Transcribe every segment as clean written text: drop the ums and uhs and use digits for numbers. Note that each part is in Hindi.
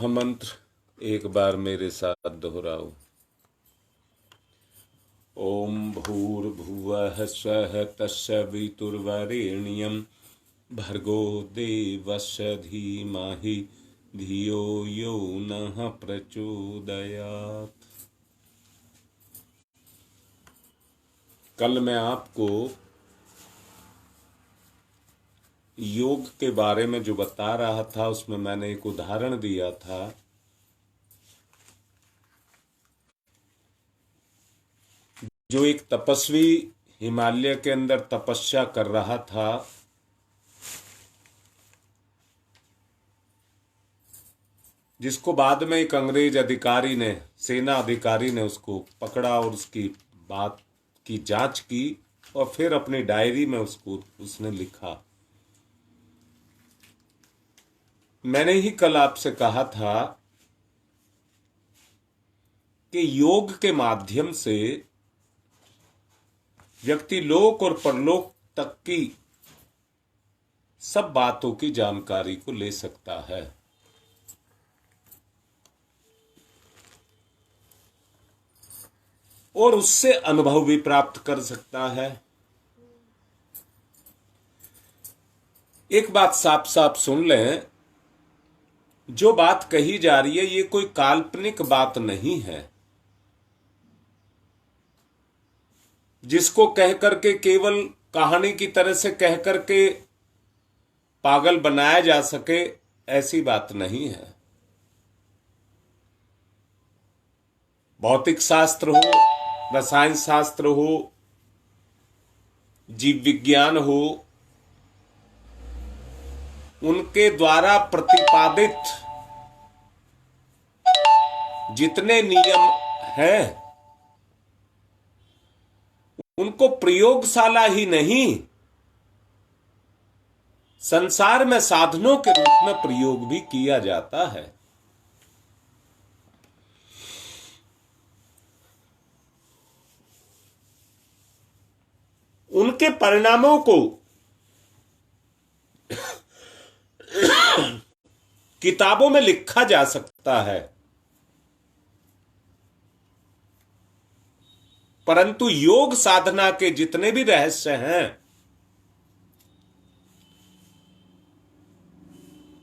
मंत्र एक बार मेरे साथ दोहराओ। ओम भूर्भुवः स्वः तत्सवितुर्वरेण्यं भर्गो देवस्य धीमहि धियो यो नः प्रचोदयात्। कल मैं आपको योग के बारे में जो बता रहा था उसमें मैंने एक उदाहरण दिया था। जो एक तपस्वी हिमालय के अंदर तपस्या कर रहा था, जिसको बाद में एक अंग्रेज अधिकारी ने, सेना अधिकारी ने उसको पकड़ा और उसकी बात की जांच की और फिर अपनी डायरी में उसने लिखा। मैंने ही कल आपसे कहा था कि योग के माध्यम से व्यक्ति लोक और परलोक तक की सब बातों की जानकारी को ले सकता है। और उससे अनुभव भी प्राप्त कर सकता है। एक बात साफ साफ सुन लें, जो बात कही जा रही है ये कोई काल्पनिक बात नहीं है जिसको कह करके केवल कहानी की तरह से कह करके पागल बनाया जा सके, ऐसी बात नहीं है। भौतिक शास्त्र हो, रसायन शास्त्र हो, जीव विज्ञान हो, उनके द्वारा प्रतिपादित जितने नियम हैं उनको प्रयोगशाला ही नहीं, संसार में साधनों के रूप में प्रयोग भी किया जाता है। उनके परिणामों को किताबों में लिखा जा सकता है, परंतु योग साधना के जितने भी रहस्य हैं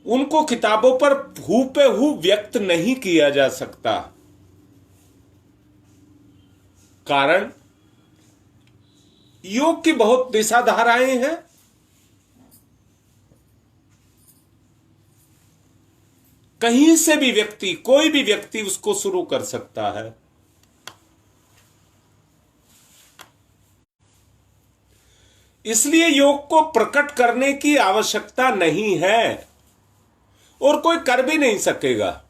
उनको किताबों पर हूबहू व्यक्त नहीं किया जा सकता। कारण योग की बहुत दिशाधाराएं हैं। कहीं से भी व्यक्ति, कोई भी व्यक्ति उसको शुरू कर सकता है। इसलिए योग को प्रकट करने की आवश्यकता नहीं है और कोई कर भी नहीं सकेगा।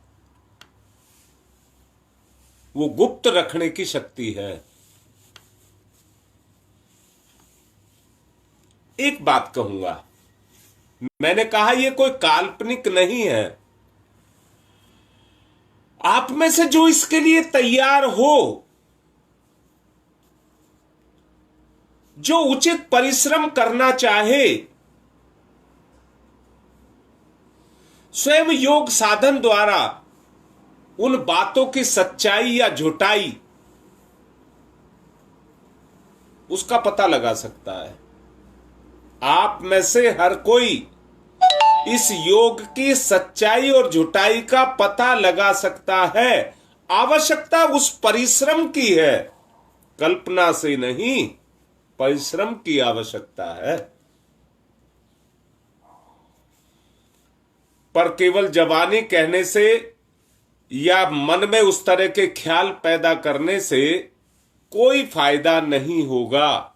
वो गुप्त रखने की शक्ति है। एक बात कहूंगा, मैंने कहा यह कोई काल्पनिक नहीं है। आप में से जो इसके लिए तैयार हो, जो उचित परिश्रम करना चाहे, स्वयं योग साधन द्वारा उन बातों की सच्चाई या झूठाई उसका पता लगा सकता है। आप में से हर कोई इस योग की सच्चाई और झूठाई का पता लगा सकता है। आवश्यकता उस परिश्रम की है, कल्पना से नहीं, परिश्रम की आवश्यकता है। पर केवल जबानी कहने से या मन में उस तरह के ख्याल पैदा करने से कोई फायदा नहीं होगा।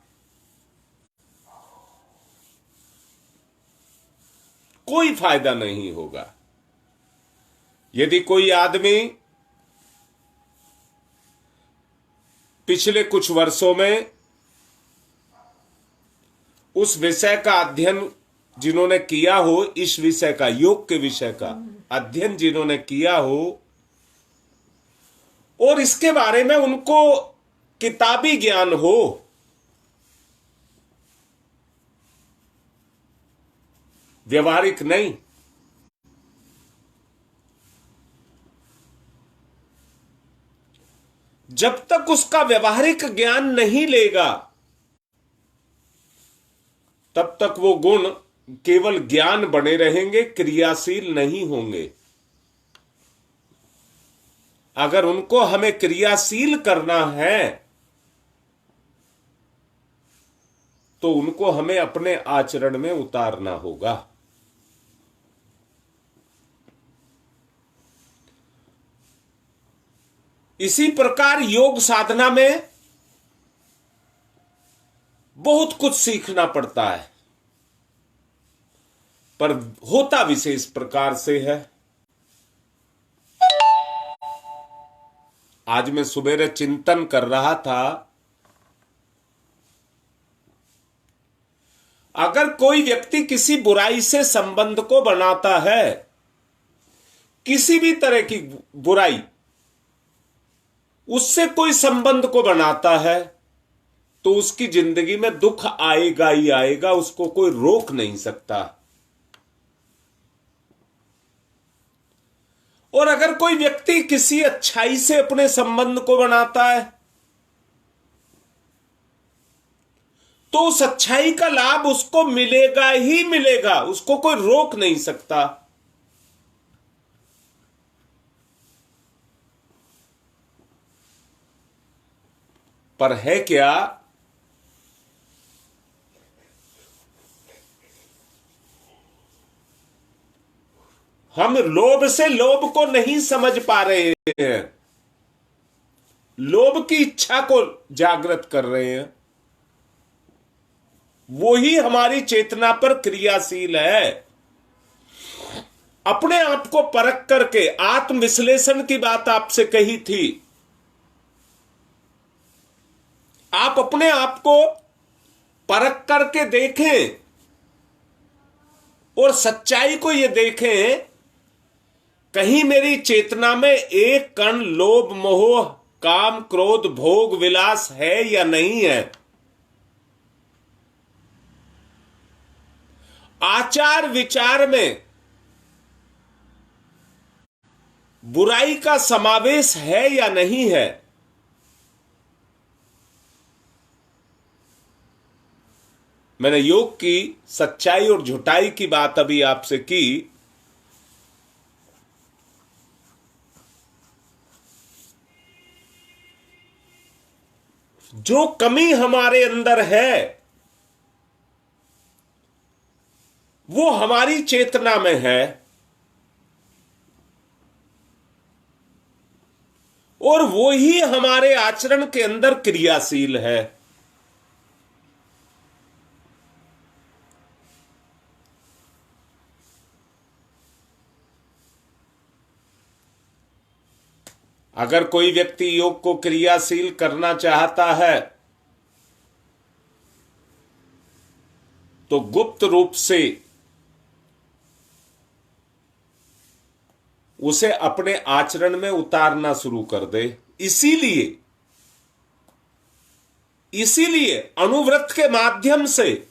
कोई फायदा नहीं होगा। यदि कोई आदमी पिछले कुछ वर्षों में उस विषय का अध्ययन जिन्होंने किया हो, इस विषय का, योग के विषय का अध्ययन जिन्होंने किया हो और इसके बारे में उनको किताबी ज्ञान हो, व्यवहारिक नहीं, जब तक उसका व्यवहारिक ज्ञान नहीं लेगा तब तक वो गुण केवल ज्ञान बने रहेंगे, क्रियाशील नहीं होंगे। अगर उनको हमें क्रियाशील करना है तो उनको हमें अपने आचरण में उतारना होगा। इसी प्रकार योग साधना में बहुत कुछ सीखना पड़ता है, पर होता विशेष प्रकार से है। आज मैं सुबेरे चिंतन कर रहा था, अगर कोई व्यक्ति किसी बुराई से संबंध को बनाता है, किसी भी तरह की बुराई उससे कोई संबंध को बनाता है, तो उसकी जिंदगी में दुख आएगा ही आएगा, उसको कोई रोक नहीं सकता। और अगर कोई व्यक्ति किसी अच्छाई से अपने संबंध को बनाता है तो उस अच्छाई का लाभ उसको मिलेगा ही मिलेगा, उसको कोई रोक नहीं सकता। पर है क्या, हम लोभ से लोभ को नहीं समझ पा रहे हैं, लोभ की इच्छा को जागृत कर रहे हैं। वो ही हमारी चेतना पर क्रियाशील है। अपने आप को परख करके, आत्मविश्लेषण की बात आपसे कही थी, आप अपने आप को परख करके देखें और सच्चाई को यह देखें, कहीं मेरी चेतना में एक कण लोभ मोह काम क्रोध भोग विलास है या नहीं है। आचार विचार में बुराई का समावेश है या नहीं है। मैंने योग की सच्चाई और झुटाई की बात अभी आपसे की। जो कमी हमारे अंदर है वो हमारी चेतना में है और वो ही हमारे आचरण के अंदर क्रियाशील है। अगर कोई व्यक्ति योग को क्रियाशील करना चाहता है तो गुप्त रूप से उसे अपने आचरण में उतारना शुरू कर दे। इसीलिए अनुव्रत के माध्यम से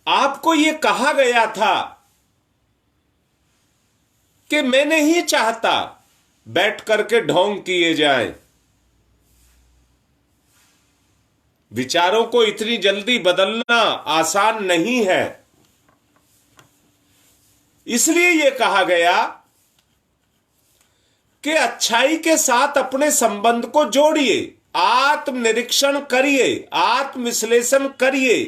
आपको यह कहा गया था कि मैं नहीं चाहता बैठ करके ढोंग किए जाएं, विचारों को इतनी जल्दी बदलना आसान नहीं है। इसलिए यह कहा गया कि अच्छाई के साथ अपने संबंध को जोड़िए, आत्मनिरीक्षण करिए, आत्मविश्लेषण करिए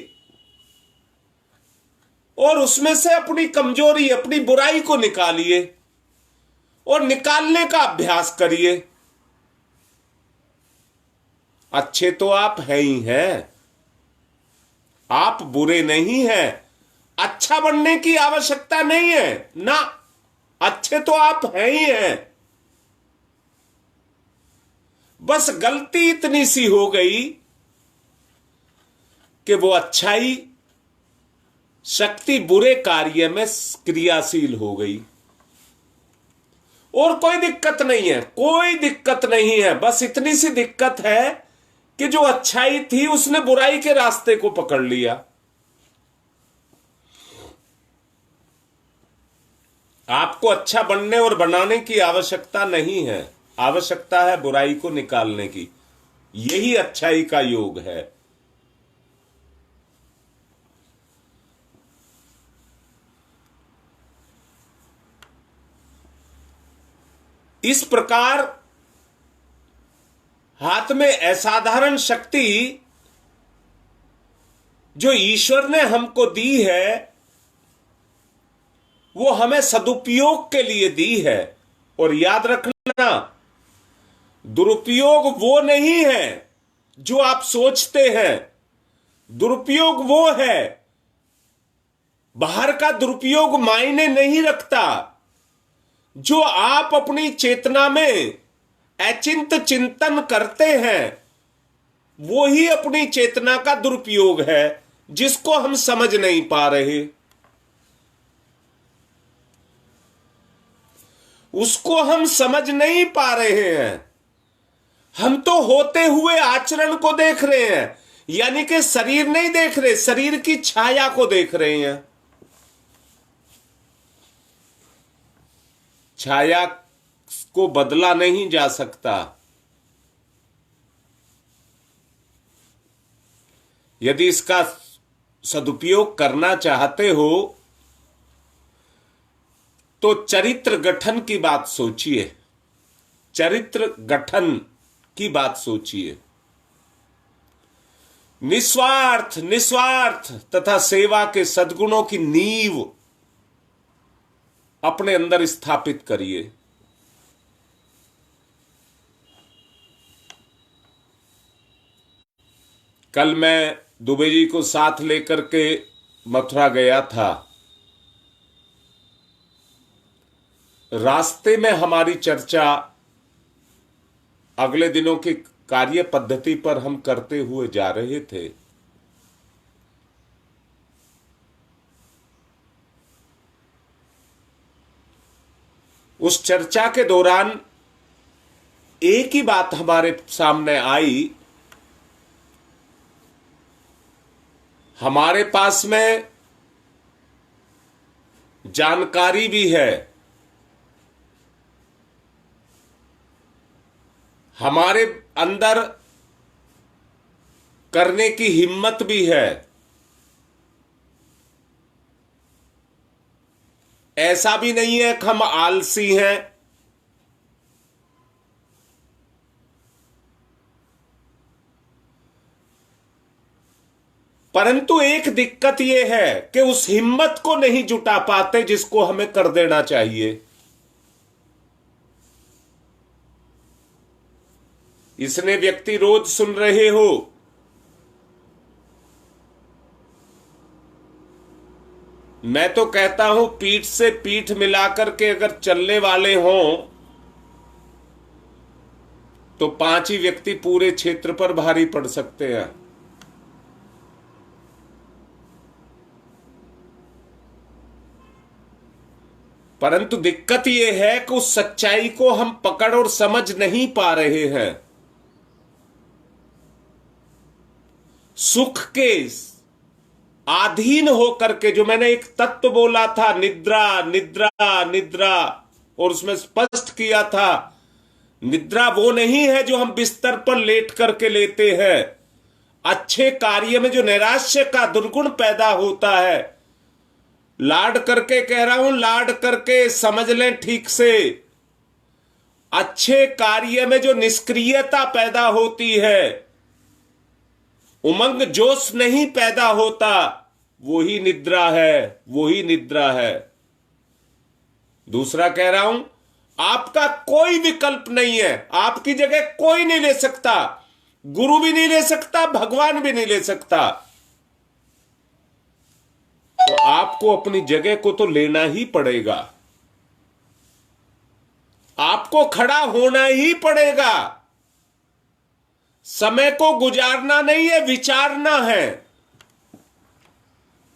और उसमें से अपनी कमजोरी, अपनी बुराई को निकालिए और निकालने का अभ्यास करिए। अच्छे तो आप हैं ही हैं, आप बुरे नहीं हैं। अच्छा बनने की आवश्यकता नहीं है ना, अच्छे तो आप हैं ही हैं। बस गलती इतनी सी हो गई कि वो अच्छाई शक्ति बुरे कार्य में क्रियाशील हो गई। और कोई दिक्कत नहीं है, कोई दिक्कत नहीं है। बस इतनी सी दिक्कत है कि जो अच्छाई थी उसने बुराई के रास्ते को पकड़ लिया। आपको अच्छा बनने और बनाने की आवश्यकता नहीं है। आवश्यकता है बुराई को निकालने की। यही अच्छाई का योग है। इस प्रकार हाथ में असाधारण शक्ति जो ईश्वर ने हमको दी है, वो हमें सदुपयोग के लिए दी है। और याद रखना, दुरुपयोग वो नहीं है जो आप सोचते हैं। दुरुपयोग वो है, बाहर का दुरुपयोग मायने नहीं रखता। जो आप अपनी चेतना में अचिंत चिंतन करते हैं, वो ही अपनी चेतना का दुरुपयोग है, जिसको हम समझ नहीं पा रहे। उसको हम समझ नहीं पा रहे हैं। हम तो होते हुए आचरण को देख रहे हैं, यानी कि शरीर नहीं देख रहे, शरीर की छाया को देख रहे हैं। छाया को बदला नहीं जा सकता। यदि इसका सदुपयोग करना चाहते हो तो चरित्र गठन की बात सोचिए। चरित्र गठन की बात सोचिए। निस्वार्थ निस्वार्थ तथा सेवा के सद्गुणों की नींव अपने अंदर स्थापित करिए। कल मैं दुबे जी को साथ लेकर के मथुरा गया था। रास्ते में हमारी चर्चा अगले दिनों की कार्य पद्धति पर हम करते हुए जा रहे थे। उस चर्चा के दौरान एक ही बात हमारे सामने आई। हमारे पास में जानकारी भी है, हमारे अंदर करने की हिम्मत भी है। ऐसा भी नहीं है कि हम आलसी हैं। परंतु एक दिक्कत यह है कि उस हिम्मत को नहीं जुटा पाते जिसको हमें कर देना चाहिए। इसने व्यक्ति रोज सुन रहे हो, मैं तो कहता हूं पीठ से पीठ मिलाकर के अगर चलने वाले हों तो 5 ही व्यक्ति पूरे क्षेत्र पर भारी पड़ सकते हैं। परंतु दिक्कत यह है कि उस सच्चाई को हम पकड़ और समझ नहीं पा रहे हैं। सुख के अधीन होकर के, जो मैंने एक तत्व बोला था, निद्रा निद्रा निद्रा, और उसमें स्पष्ट किया था निद्रा वो नहीं है जो हम बिस्तर पर लेट करके लेते हैं। अच्छे कार्य में जो नैराश्य का दुर्गुण पैदा होता है, लाड करके कह रहा हूं, लाड करके समझ लें ठीक से, अच्छे कार्य में जो निष्क्रियता पैदा होती है, उमंग जोश नहीं पैदा होता, वही निद्रा है, वही निद्रा है। दूसरा कह रहा हूं, आपका कोई विकल्प नहीं है, आपकी जगह कोई नहीं ले सकता, गुरु भी नहीं ले सकता, भगवान भी नहीं ले सकता। तो आपको अपनी जगह को तो लेना ही पड़ेगा, आपको खड़ा होना ही पड़ेगा। समय को गुजारना नहीं है, विचारना है।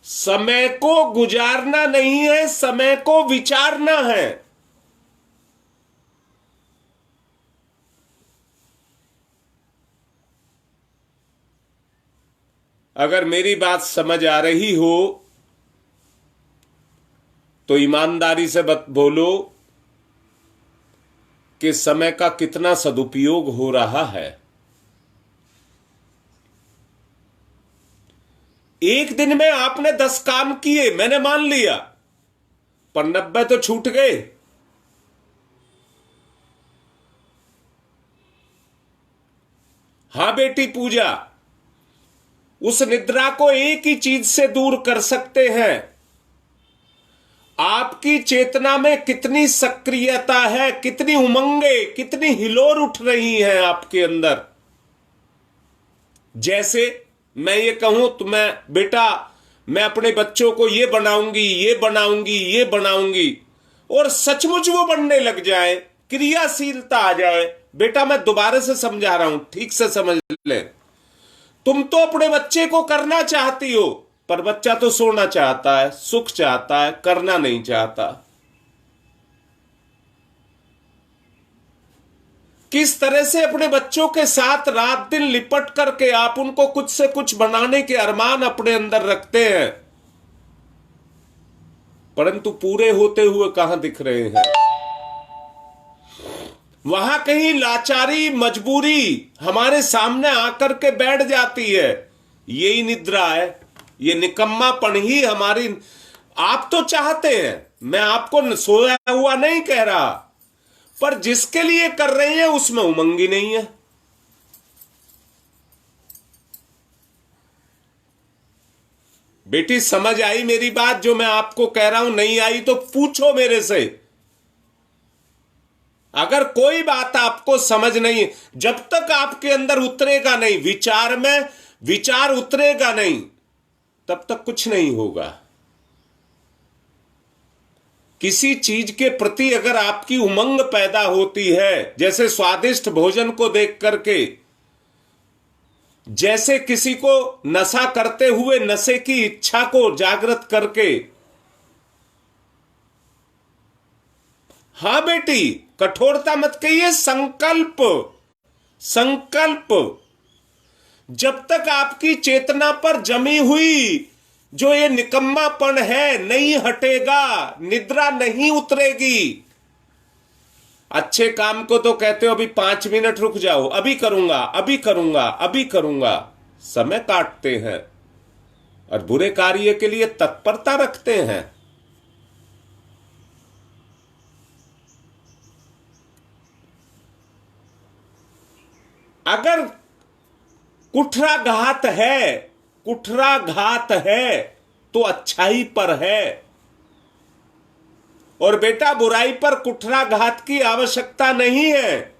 समय को गुजारना नहीं है, समय को विचारना है। अगर मेरी बात समझ आ रही हो तो ईमानदारी से बोलो कि समय का कितना सदुपयोग हो रहा है। एक दिन में आपने 10 काम किए, मैंने मान लिया, पर 90 तो छूट गए। हां बेटी पूजा, उस निद्रा को एक ही चीज से दूर कर सकते हैं। आपकी चेतना में कितनी सक्रियता है, कितनी उमंगे, कितनी हिलोर उठ रही हैं आपके अंदर। जैसे मैं ये कहूं तो बेटा मैं अपने बच्चों को ये बनाऊंगी, ये बनाऊंगी, ये बनाऊंगी, और सचमुच वो बनने लग जाए, क्रियाशीलता आ जाए। बेटा मैं दोबारा से समझा रहा हूं, ठीक से समझ ले। तुम तो अपने बच्चे को करना चाहती हो, पर बच्चा तो सोना चाहता है, सुख चाहता है, करना नहीं चाहता। किस तरह से अपने बच्चों के साथ रात दिन लिपट करके आप उनको कुछ से कुछ बनाने के अरमान अपने अंदर रखते हैं, परंतु पूरे होते हुए कहां दिख रहे हैं। वहां कहीं लाचारी, मजबूरी हमारे सामने आकर के बैठ जाती है। यही निद्रा है, ये निकम्मापन ही हमारी। आप तो चाहते हैं, मैं आपको सोया हुआ नहीं कह रहा, पर जिसके लिए कर रहे हैं उसमें उमंग ही नहीं है। बेटी समझ आई मेरी बात जो मैं आपको कह रहा हूं? नहीं आई तो पूछो मेरे से। अगर कोई बात आपको समझ नहीं, जब तक आपके अंदर उतरेगा नहीं, विचार में विचार उतरेगा नहीं, तब तक कुछ नहीं होगा। किसी चीज के प्रति अगर आपकी उमंग पैदा होती है, जैसे स्वादिष्ट भोजन को देख करके, जैसे किसी को नशा करते हुए नशे की इच्छा को जागृत करके। हां बेटी, कठोरता मत कहिए, संकल्प। संकल्प जब तक आपकी चेतना पर जमी हुई जो ये निकम्मापन है नहीं हटेगा, निद्रा नहीं उतरेगी। अच्छे काम को तो कहते हो अभी 5 मिनट रुक जाओ, अभी करूंगा, अभी करूंगा, अभी करूंगा, समय काटते हैं और बुरे कार्य के लिए तत्परता रखते हैं। अगर कुठाराघात है, कुठाराघात है तो अच्छाई पर है। और बेटा बुराई पर कुठाराघात की आवश्यकता नहीं है।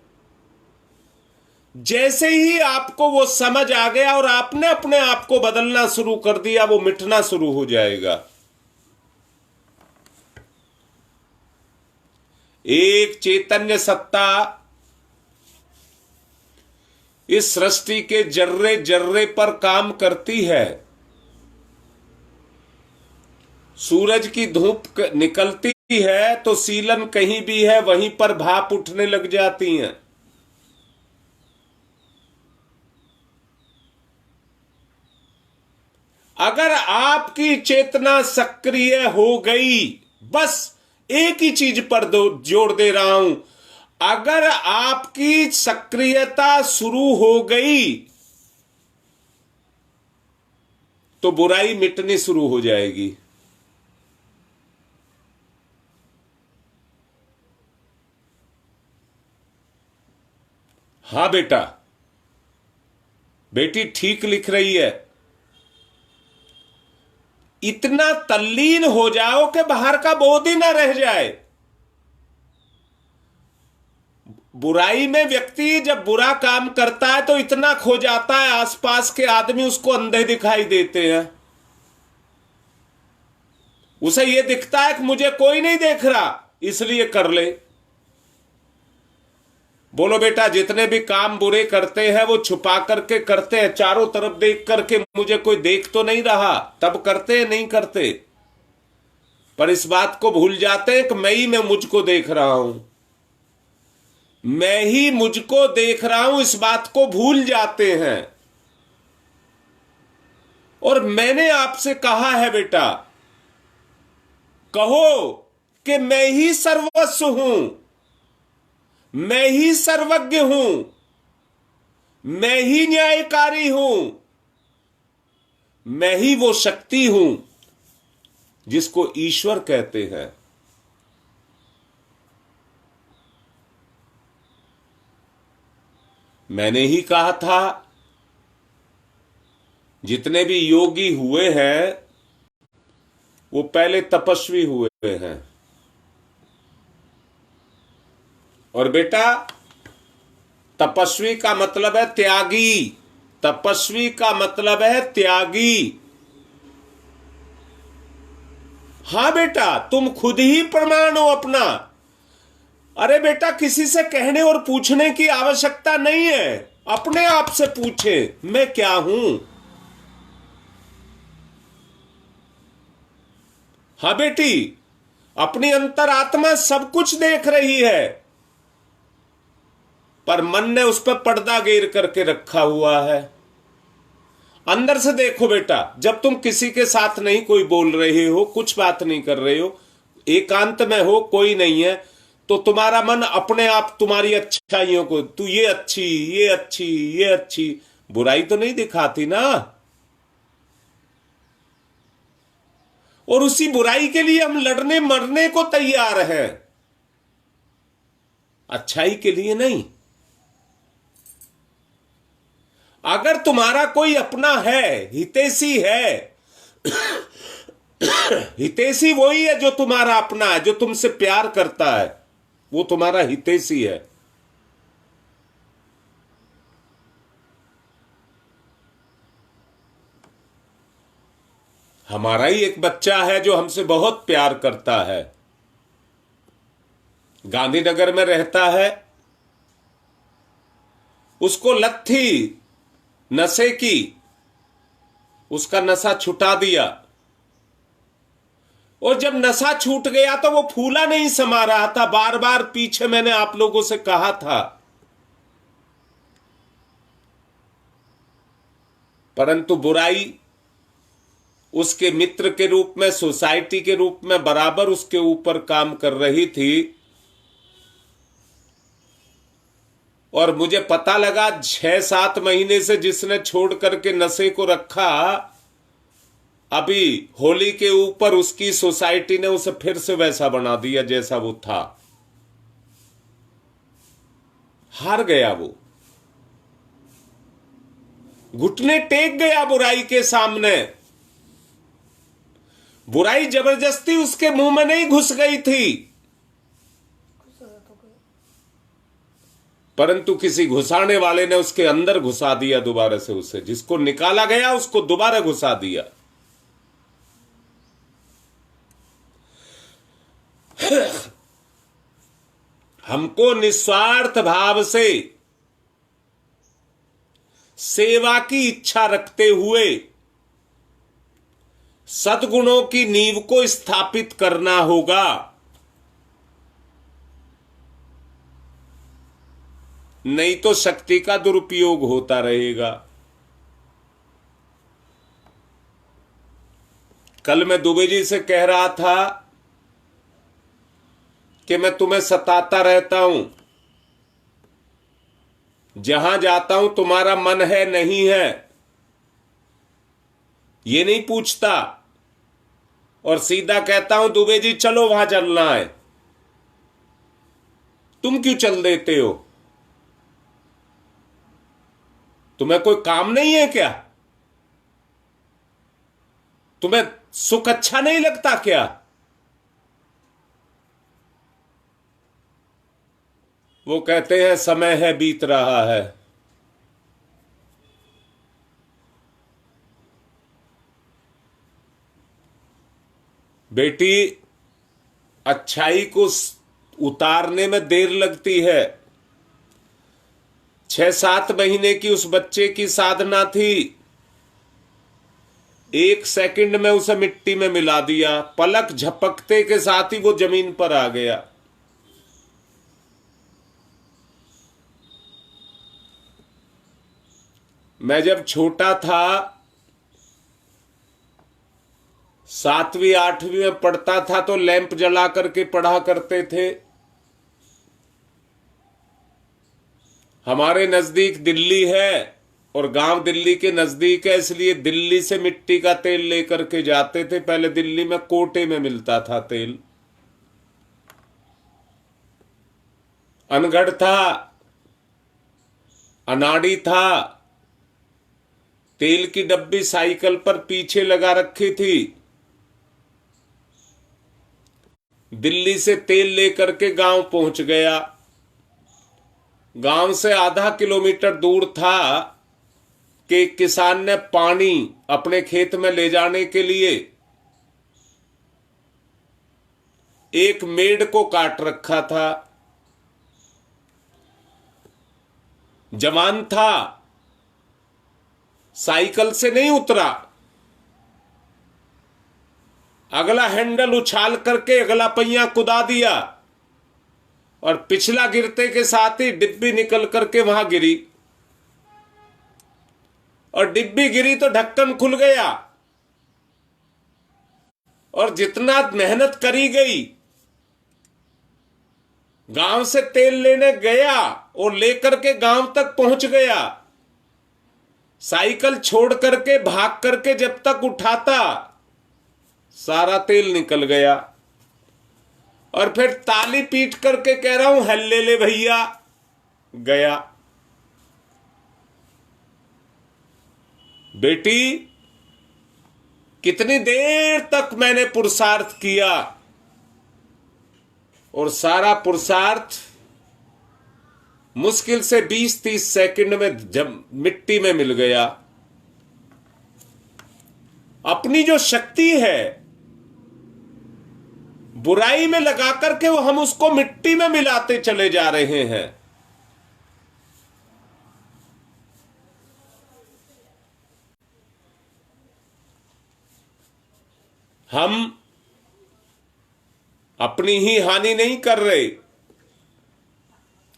जैसे ही आपको वो समझ आ गया और आपने अपने आप को बदलना शुरू कर दिया, वो मिटना शुरू हो जाएगा। एक चैतन्य सत्ता इस सृष्टि के जर्रे जर्रे पर काम करती है। सूरज की धूप निकलती है तो सीलन कहीं भी है, वहीं पर भाप उठने लग जाती हैं। अगर आपकी चेतना सक्रिय हो गई, बस एक ही चीज पर जोर दे रहा हूं, अगर आपकी सक्रियता शुरू हो गई तो बुराई मिटनी शुरू हो जाएगी। हां बेटा, बेटी ठीक लिख रही है। इतना तल्लीन हो जाओ कि बाहर का बोध ही ना रह जाए। बुराई में व्यक्ति जब बुरा काम करता है तो इतना खो जाता है, आसपास के आदमी उसको अंधे दिखाई देते हैं। उसे यह दिखता है कि मुझे कोई नहीं देख रहा, इसलिए कर ले। बोलो बेटा, जितने भी काम बुरे करते हैं वो छुपा करके करते हैं, चारों तरफ देख करके मुझे कोई देख तो नहीं रहा, तब करते हैं, नहीं करते। पर इस बात को भूल जाते हैं कि मैं मुझको देख रहा हूं, मैं ही मुझको देख रहा हूं, इस बात को भूल जाते हैं। और मैंने आपसे कहा है बेटा, कहो कि मैं ही सर्वस्व हूं, मैं ही सर्वज्ञ हूं, मैं ही न्यायकारी हूं, मैं ही वो शक्ति हूं जिसको ईश्वर कहते हैं। मैंने ही कहा था जितने भी योगी हुए हैं वो पहले तपस्वी हुए हैं। और बेटा, तपस्वी का मतलब है त्यागी, तपस्वी का मतलब है त्यागी। हां बेटा, तुम खुद ही प्रमाण हो अपना। अरे बेटा, किसी से कहने और पूछने की आवश्यकता नहीं है, अपने आप से पूछे मैं क्या हूं। हां बेटी, अपनी अंतरात्मा सब कुछ देख रही है, पर मन ने उस पर पर्दा घेर करके रखा हुआ है। अंदर से देखो बेटा, जब तुम किसी के साथ नहीं कोई बोल रहे हो, कुछ बात नहीं कर रहे हो, एकांत में हो, कोई नहीं है, तो तुम्हारा मन अपने आप तुम्हारी अच्छाइयों को, तू ये अच्छी, ये अच्छी, ये अच्छी, बुराई तो नहीं दिखाती ना। और उसी बुराई के लिए हम लड़ने मरने को तैयार हैं, अच्छाई के लिए नहीं। अगर तुम्हारा कोई अपना है, हितैषी है, हितैषी वही है जो तुम्हारा अपना है, जो तुमसे प्यार करता है, वो तुम्हारा हितैषी है। हमारा ही एक बच्चा है जो हमसे बहुत प्यार करता है, गांधीनगर में रहता है, उसको लत थी नशे की, उसका नशा छुटा दिया, और जब नशा छूट गया तो वो फूला नहीं समा रहा था। बार बार पीछे मैंने आप लोगों से कहा था, परंतु बुराई उसके मित्र के रूप में, सोसाइटी के रूप में बराबर उसके ऊपर काम कर रही थी। और मुझे पता लगा 6-7 महीने से जिसने छोड़ करके नशे को रखा, अभी होली के ऊपर उसकी सोसाइटी ने उसे फिर से वैसा बना दिया जैसा वो था। हार गया वो, घुटने टेक गया बुराई के सामने। बुराई जबरदस्ती उसके मुंह में नहीं घुस गई थी, परंतु किसी घुसाने वाले ने उसके अंदर घुसा दिया दोबारा से उसे। जिसको निकाला गया उसको दोबारा घुसा दिया। हमको निस्वार्थ भाव से सेवा की इच्छा रखते हुए सद्गुणों की नींव को स्थापित करना होगा। नहीं तो शक्ति का दुरुपयोग होता रहेगा। कल मैं दुबे जी से कह रहा था कि मैं तुम्हें सताता रहता हूं, जहां जाता हूं तुम्हारा मन है नहीं है ये नहीं पूछता, और सीधा कहता हूं दुबे जी चलो वहां चलना है, तुम क्यों चल देते हो? तुम्हें कोई काम नहीं है क्या? तुम्हें सुख अच्छा नहीं लगता क्या? वो कहते हैं समय है बीत रहा है। बेटी, अच्छाई को उतारने में देर लगती है। 6-7 महीने की उस बच्चे की साधना थी, 1 सेकंड में उसे मिट्टी में मिला दिया, पलक झपकते के साथ ही वो जमीन पर आ गया। मैं जब छोटा था, 7वीं 8वीं में पढ़ता था, तो लैंप जला करके पढ़ा करते थे। हमारे नजदीक दिल्ली है और गांव दिल्ली के नजदीक है, इसलिए दिल्ली से मिट्टी का तेल लेकर के जाते थे। पहले दिल्ली में कोटे में मिलता था तेल। अनगढ़ था, अनाड़ी था, तेल की डब्बी साइकिल पर पीछे लगा रखी थी। दिल्ली से तेल लेकर के गांव पहुंच गया। गांव से आधा किलोमीटर दूर था कि किसान ने पानी अपने खेत में ले जाने के लिए एक मेड़ को काट रखा था। जवान था, साइकिल से नहीं उतरा, अगला हैंडल उछाल करके अगला पहिया कुदा दिया और पिछला गिरते के साथ ही डिब्बी निकल करके वहां गिरी। और डिब्बी गिरी तो ढक्कन खुल गया और जितना मेहनत करी गई, गांव से तेल लेने गया और लेकर के गांव तक पहुंच गया, साइकिल छोड़ करके भाग करके जब तक उठाता सारा तेल निकल गया। और फिर ताली पीट करके कह रहा हूं हल्ले ले भैया, गया। बेटी कितनी देर तक मैंने पुरुषार्थ किया और सारा पुरुषार्थ मुश्किल से 20-30 सेकंड में जब मिट्टी में मिल गया। अपनी जो शक्ति है बुराई में लगा करके वो हम उसको मिट्टी में मिलाते चले जा रहे हैं। हम अपनी ही हानि नहीं कर रहे,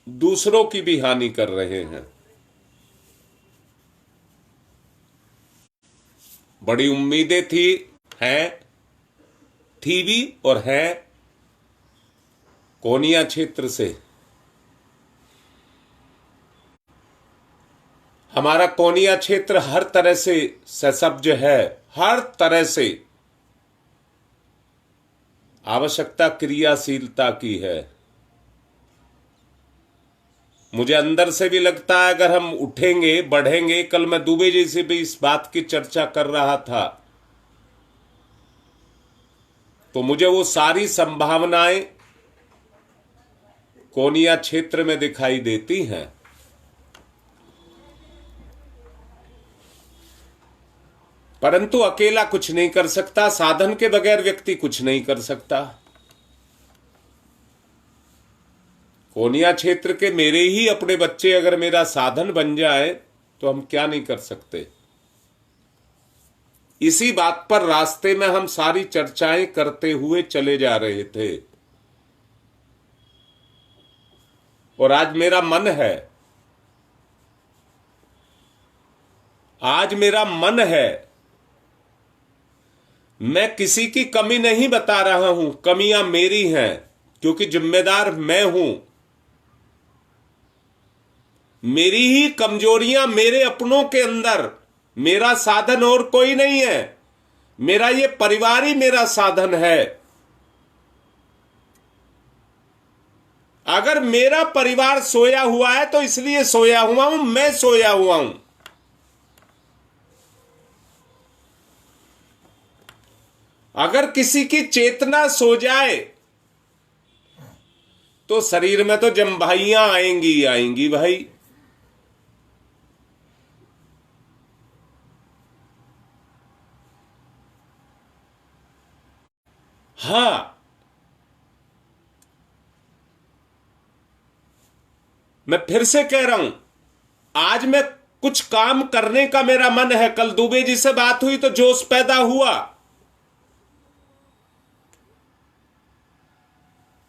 दूसरों की भी हानि कर रहे हैं। बड़ी उम्मीदें थी, हैं, थी भी और है कोनिया क्षेत्र से। हमारा कोनिया क्षेत्र हर तरह से ससब्ज है, हर तरह से आवश्यकता क्रियाशीलता की है। मुझे अंदर से भी लगता है अगर हम उठेंगे बढ़ेंगे। कल मैं दुबे जी से भी इस बात की चर्चा कर रहा था, तो मुझे वो सारी संभावनाएं कोनिया क्षेत्र में दिखाई देती हैं। परंतु अकेला कुछ नहीं कर सकता, साधन के बगैर व्यक्ति कुछ नहीं कर सकता। कोनिया क्षेत्र के मेरे ही अपने बच्चे अगर मेरा साधन बन जाए तो हम क्या नहीं कर सकते। इसी बात पर रास्ते में हम सारी चर्चाएं करते हुए चले जा रहे थे। और आज मेरा मन है, आज मेरा मन है, मैं किसी की कमी नहीं बता रहा हूं, कमियां मेरी हैं क्योंकि जिम्मेदार मैं हूं। मेरी ही कमजोरियां मेरे अपनों के अंदर, मेरा साधन और कोई नहीं है, मेरा ये परिवार ही मेरा साधन है। अगर मेरा परिवार सोया हुआ है तो इसलिए सोया हुआ हूं, मैं सोया हुआ हूं। अगर किसी की चेतना सो जाए तो शरीर में तो जम्भाइयां आएंगी आएंगी भाई। हां, मैं फिर से कह रहा हूं, आज मैं कुछ काम करने का मेरा मन है। कल दुबे जी से बात हुई तो जोश पैदा हुआ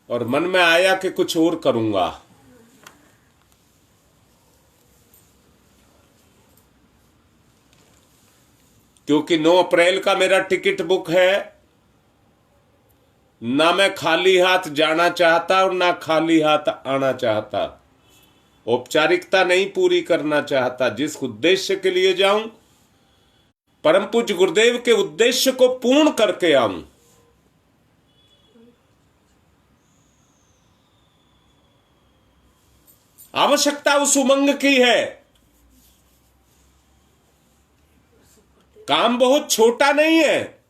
और मन में आया कि कुछ और करूंगा। क्योंकि 9 अप्रैल का मेरा टिकट बुक है। ना मैं खाली हाथ जाना चाहता और ना खाली हाथ आना चाहता। औपचारिकता नहीं पूरी करना चाहता। जिस उद्देश्य के लिए जाऊं, परम पूज्य गुरुदेव के उद्देश्य को पूर्ण करके आऊं। आवश्यकता उस उमंग की है। काम बहुत छोटा नहीं है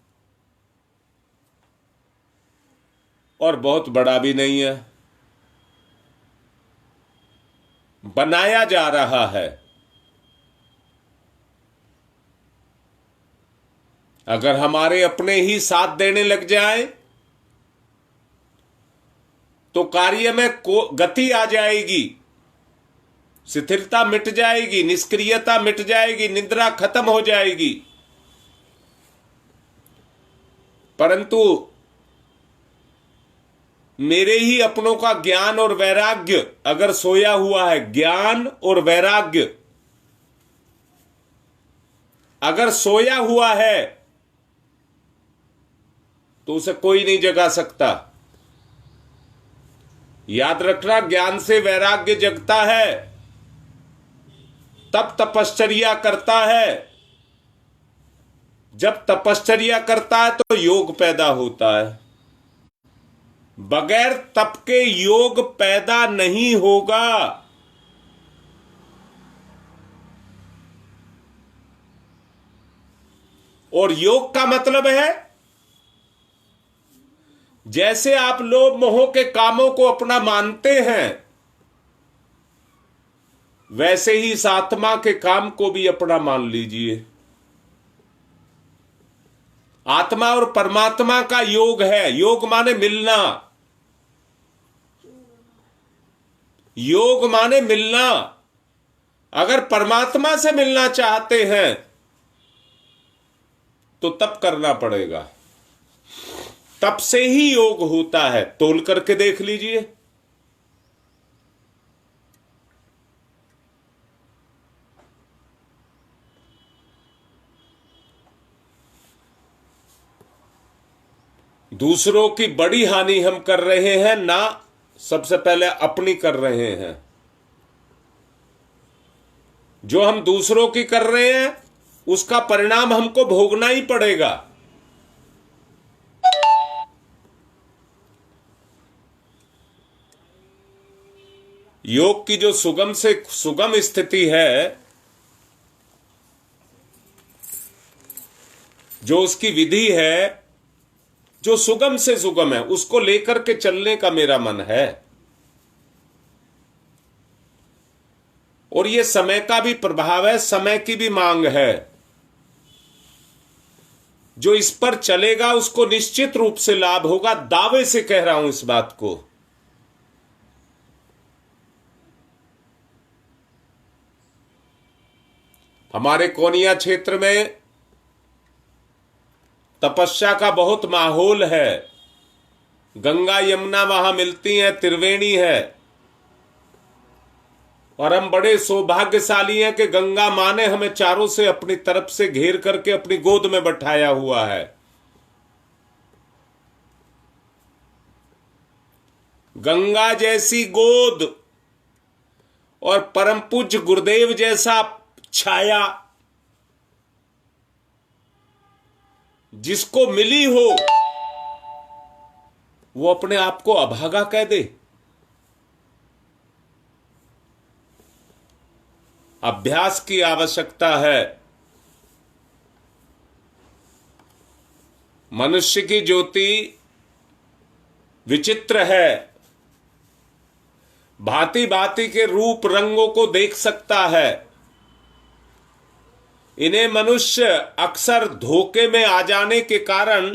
और बहुत बड़ा भी नहीं है, बनाया जा रहा है। अगर हमारे अपने ही साथ देने लग जाए तो कार्य में गति आ जाएगी, शिथिलता मिट जाएगी, निष्क्रियता मिट जाएगी, निद्रा खत्म हो जाएगी। परंतु मेरे ही अपनों का ज्ञान और वैराग्य अगर सोया हुआ है, ज्ञान और वैराग्य अगर सोया हुआ है तो उसे कोई नहीं जगा सकता। याद रखना, ज्ञान से वैराग्य जगता है, तब तपश्चर्या करता है। जब तपश्चर्या करता है तो योग पैदा होता है। बगैर तप के योग पैदा नहीं होगा। और योग का मतलब है, जैसे आप लोभ मोह के कामों को अपना मानते हैं, वैसे ही इस आत्मा के काम को भी अपना मान लीजिए। आत्मा और परमात्मा का योग है। योग माने मिलना, योग माने मिलना। अगर परमात्मा से मिलना चाहते हैं तो तप करना पड़ेगा, तप से ही योग होता है। तोल करके देख लीजिए। दूसरों की बड़ी हानि हम कर रहे हैं ना, सबसे पहले अपनी कर रहे हैं। जो हम दूसरों की कर रहे हैं उसका परिणाम हमको भोगना ही पड़ेगा। योग की जो सुगम से सुगम स्थिति है, जो उसकी विधि है, जो सुगम से सुगम है, उसको लेकर के चलने का मेरा मन है। और ये समय का भी प्रभाव है, समय की भी मांग है। जो इस पर चलेगा उसको निश्चित रूप से लाभ होगा। दावे से कह रहा हूं इस बात को। हमारे कोनिया क्षेत्र में तपस्या का बहुत माहौल है। गंगा यमुना वहां मिलती हैं, त्रिवेणी है। और हम बड़े सौभाग्यशाली हैं कि गंगा मां ने हमें चारों से अपनी तरफ से घेर करके अपनी गोद में बैठाया हुआ है। गंगा जैसी गोद और परम पूज्य गुरुदेव जैसा छाया जिसको मिली हो, वो अपने आप को अभागा कह दे। अभ्यास की आवश्यकता है। मनुष्य की ज्योति विचित्र है, भांति भांति के रूप रंगों को देख सकता है। इन्हें मनुष्य अक्सर धोखे में आ जाने के कारण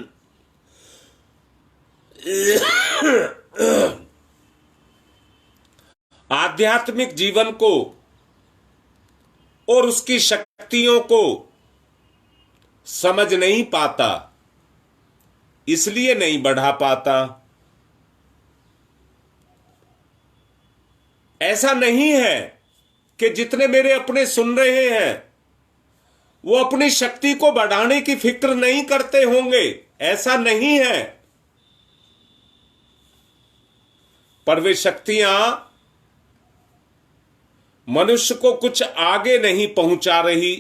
आध्यात्मिक जीवन को और उसकी शक्तियों को समझ नहीं पाता, इसलिए नहीं बढ़ा पाता। ऐसा नहीं है कि जितने मेरे अपने सुन रहे हैं वो अपनी शक्ति को बढ़ाने की फिक्र नहीं करते होंगे, ऐसा नहीं है। पर वे शक्तियां मनुष्य को कुछ आगे नहीं पहुंचा रही,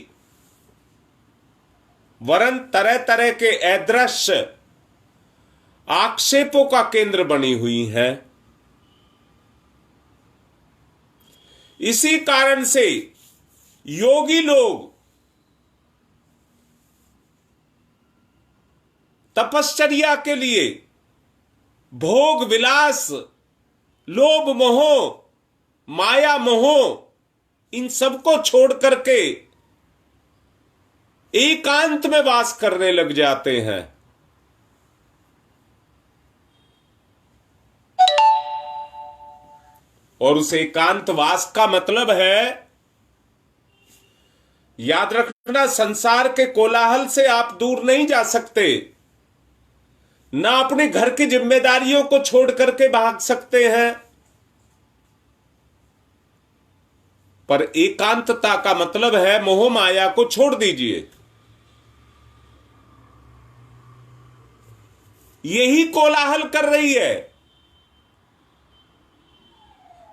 वरन तरह तरह के अदृश्य आक्षेपों का केंद्र बनी हुई है। इसी कारण से योगी लोग तपश्चर्या के लिए भोग विलास, लोभ मोह, माया मोह, इन सबको छोड़ करके एकांत में वास करने लग जाते हैं। और उस एकांतवास का मतलब है, याद रखना, संसार के कोलाहल से आप दूर नहीं जा सकते, ना अपने घर की जिम्मेदारियों को छोड़ करके भाग सकते हैं। पर एकांतता का मतलब है मोह माया को छोड़ दीजिए। यही कोलाहल कर रही है,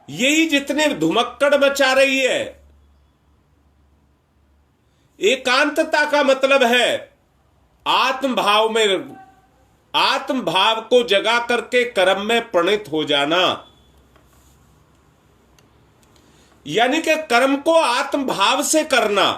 यही जितने धुमक्कड़ मचा रही है। एकांतता का मतलब है आत्म भाव में, आत्म भाव को जगा करके कर्म में प्रणित हो जाना, यानी कि कर्म को आत्म भाव से करना।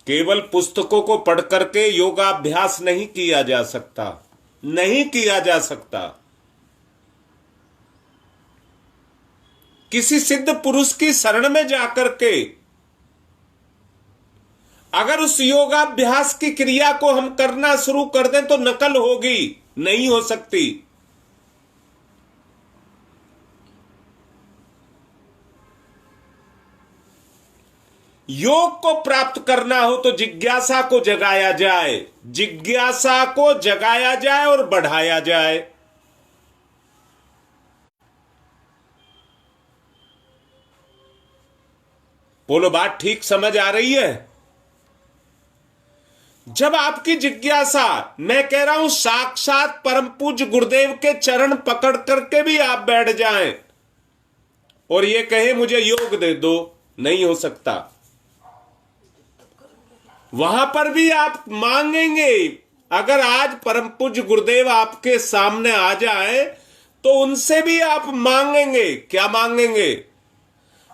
केवल पुस्तकों को पढ़ करके योगाभ्यास नहीं किया जा सकता, नहीं किया जा सकता। किसी सिद्ध पुरुष की शरण में जाकर के अगर उस योगाभ्यास की क्रिया को हम करना शुरू कर दें तो नकल होगी, नहीं हो सकती। योग को प्राप्त करना हो तो जिज्ञासा को जगाया जाए, जिज्ञासा को जगाया जाए और बढ़ाया जाए। बोलो, बात ठीक समझ आ रही है? जब आपकी जिज्ञासा, मैं कह रहा हूं साक्षात परम पूज्य गुरुदेव के चरण पकड़ करके भी आप बैठ जाएं और ये कहे मुझे योग दे दो, नहीं हो सकता। वहां पर भी आप मांगेंगे। अगर आज परम पूज्य गुरुदेव आपके सामने आ जाए तो उनसे भी आप मांगेंगे। क्या मांगेंगे?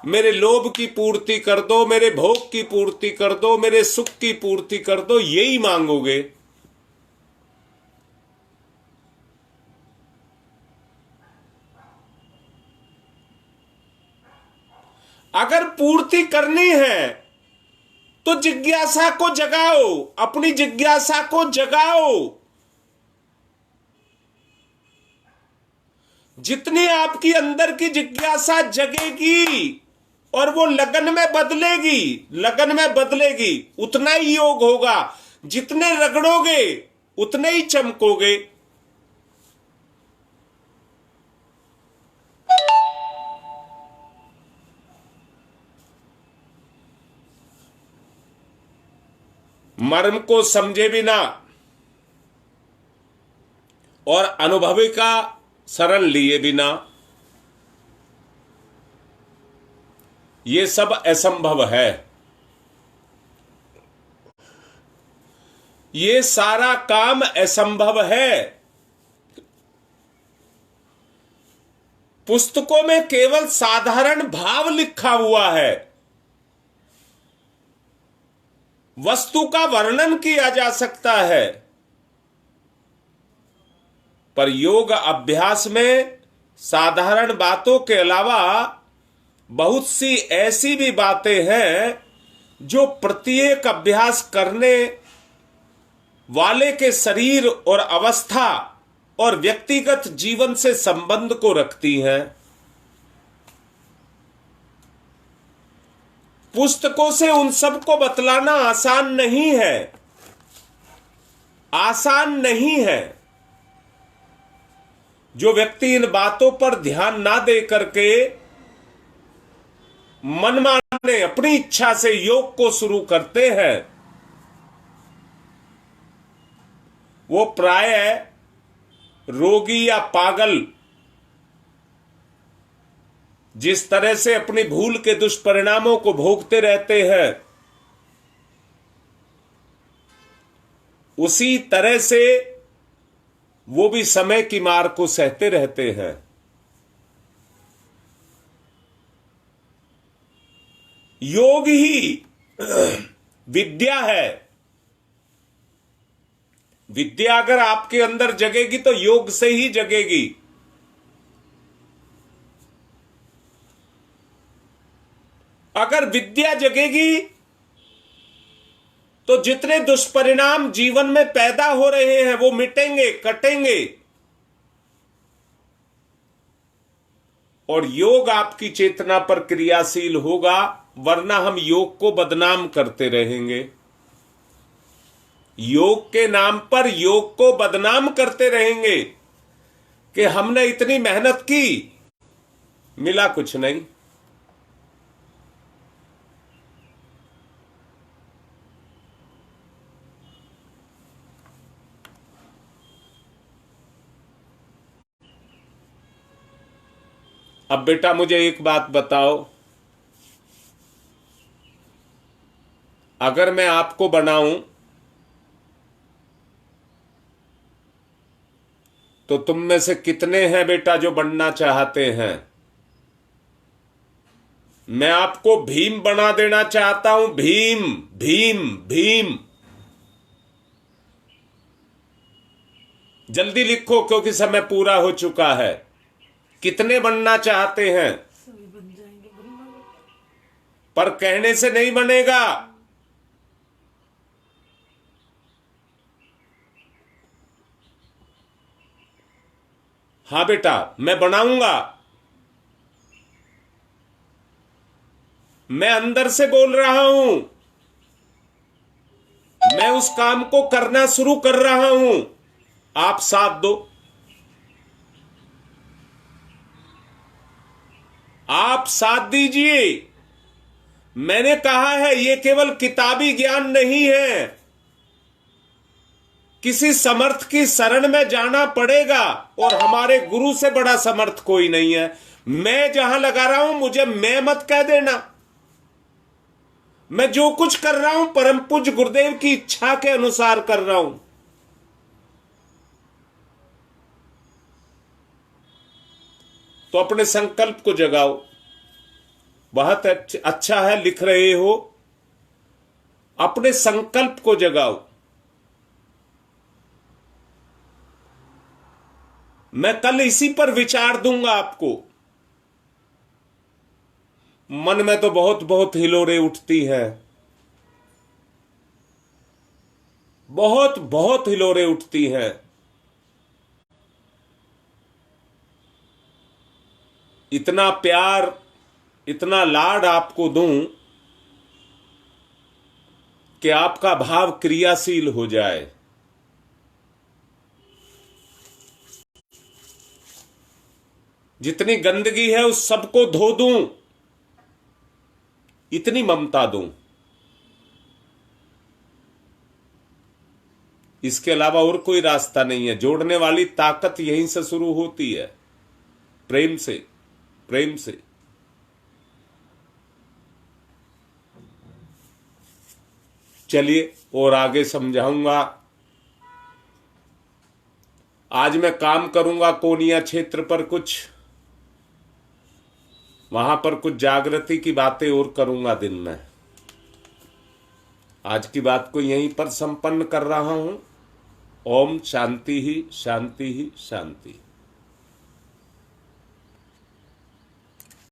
मेरे लोभ की पूर्ति कर दो, मेरे भोग की पूर्ति कर दो, मेरे सुख की पूर्ति कर दो, यही मांगोगे। अगर पूर्ति करनी है तो जिज्ञासा को जगाओ, अपनी जिज्ञासा को जगाओ। जितनी आपकी अंदर की जिज्ञासा जगेगी और वो लगन में बदलेगी, लगन में बदलेगी, उतना ही योग होगा। जितने रगड़ोगे उतने ही चमकोगे। मर्म को समझे बिना और अनुभवी का शरण लिए बिना ये सब असंभव है। ये सारा काम असंभव है। पुस्तकों में केवल साधारण भाव लिखा हुआ है, वस्तु का वर्णन किया जा सकता है, पर योग अभ्यास में साधारण बातों के अलावा बहुत सी ऐसी भी बातें हैं जो प्रत्येक अभ्यास करने वाले के शरीर और अवस्था और व्यक्तिगत जीवन से संबंध को रखती हैं। पुस्तकों से उन सब को बतलाना आसान नहीं है, आसान नहीं है। जो व्यक्ति इन बातों पर ध्यान ना दे करके मनमाने अपनी इच्छा से योग को शुरू करते हैं, वो प्रायः रोगी या पागल जिस तरह से अपनी भूल के दुष्परिणामों को भोगते रहते हैं, उसी तरह से वो भी समय की मार को सहते रहते हैं। योग ही विद्या है। विद्या अगर आपके अंदर जगेगी तो योग से ही जगेगी। अगर विद्या जगेगी तो जितने दुष्परिणाम जीवन में पैदा हो रहे हैं वो मिटेंगे, कटेंगे। और योग आपकी चेतना पर क्रियाशील होगा, वरना हम योग को बदनाम करते रहेंगे। योग के नाम पर योग को बदनाम करते रहेंगे कि हमने इतनी मेहनत की, मिला कुछ नहीं। अब बेटा मुझे एक बात बताओ, अगर मैं आपको बनाऊं तो तुम में से कितने हैं बेटा जो बनना चाहते हैं? मैं आपको भीम बना देना चाहता हूं। भीम भीम भीम। जल्दी लिखो क्योंकि समय पूरा हो चुका है। कितने बनना चाहते हैं? सभी बन जाएंगे, पर कहने से नहीं बनेगा। हाँ बेटा, मैं बनाऊंगा। मैं अंदर से बोल रहा हूं। मैं उस काम को करना शुरू कर रहा हूं। आप साथ दो। आप साथ दीजिए। मैंने कहा है यह केवल किताबी ज्ञान नहीं है। किसी समर्थ की शरण में जाना पड़ेगा, और हमारे गुरु से बड़ा समर्थ कोई नहीं है। मैं जहां लगा रहा हूं मुझे मैं मत कह देना। मैं जो कुछ कर रहा हूं परम पूज्य गुरुदेव की इच्छा के अनुसार कर रहा हूं। तो अपने संकल्प को जगाओ। बहुत अच्छा है लिख रहे हो। अपने संकल्प को जगाओ। मैं कल इसी पर विचार दूंगा आपको। मन में तो बहुत बहुत हिलोरें उठती हैं, बहुत बहुत हिलोरें उठती हैं। इतना प्यार, इतना लाड आपको दूं कि आपका भाव क्रियाशील हो जाए। जितनी गंदगी है उस सबको धो दूं, इतनी ममता दूं। इसके अलावा और कोई रास्ता नहीं है। जोड़ने वाली ताकत यहीं से शुरू होती है, प्रेम से, प्रेम से। चलिए और आगे समझाऊंगा। आज मैं काम करूंगा कोनिया क्षेत्र पर, कुछ वहां पर कुछ जागृति की बातें और करूंगा दिन में। आज की बात को यहीं पर संपन्न कर रहा हूं। ओम शांति ही शांति ही शांति।